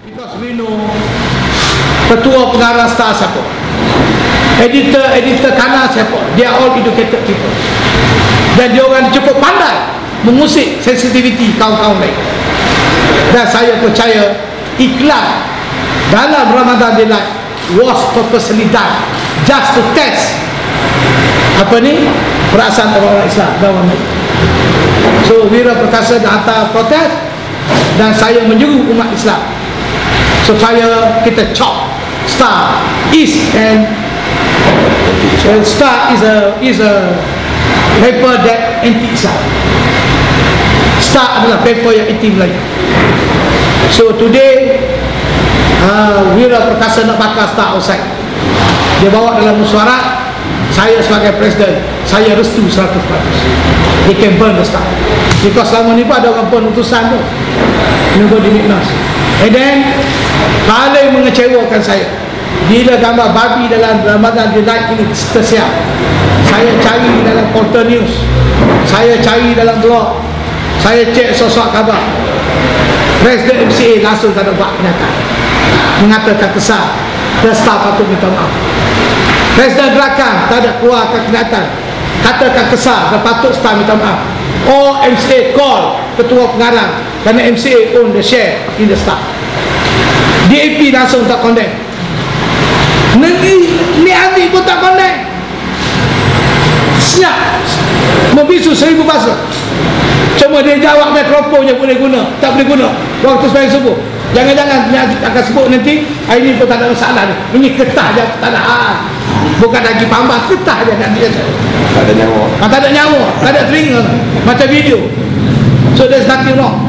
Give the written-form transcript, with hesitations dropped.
Because we know ketua pengarah Star siapa, editor kanal siapa, they are all educated people, dan dia orang cukup pandai mengusik sensitivity kaum-kaum lain. Dan saya percaya iklan dalam Ramadan Delight was purposely done just to test perasaan orang Islam dan orang lain. So Wira Perkasa dah hantar protes, dan saya menyeru umat Islam supaya kita chop Star East, and Star is a paper that anti-Islam. Star adalah paper yang anti Melayu. So today Wira Perkasa nak bakar Star outside. Dia bawa dalam mesyuarat, saya sebagai presiden, saya restu 100%. They can burn the Star, because selama ni pun ada orang penutusan tu nunggu di Miknas. And then paling mengecewakan saya, bila gambar babi dalam Ramadan Delight ini tersiap, saya cari dalam portal news, saya cari dalam blog, saya cek sosok khabar, Presiden MCA langsung tak ada buat kenyataan, mengatakan kesal dan Star patut minta maaf. Presiden Gerakan tak ada keluarkan kenyataan, katakan kesal dan patut Star minta maaf. Or MCA call ketua pengarang, kerana MCA own the share in the Star. DAP langsung tak condemn, ni Adi pun tak condemn. Senyap membisu 1000 bahasa, cuma dia jawab mikrofonnya boleh guna, tak boleh guna waktu sembahyang subuh. Jangan-jangan dia akan sebut nanti hari ni pun tak ada masalah ni, ini ketah je, tak ada bukan lagi pambah, ketah je nanti, tak ada nyawa, tak ada telinga macam video. So there's nothing wrong.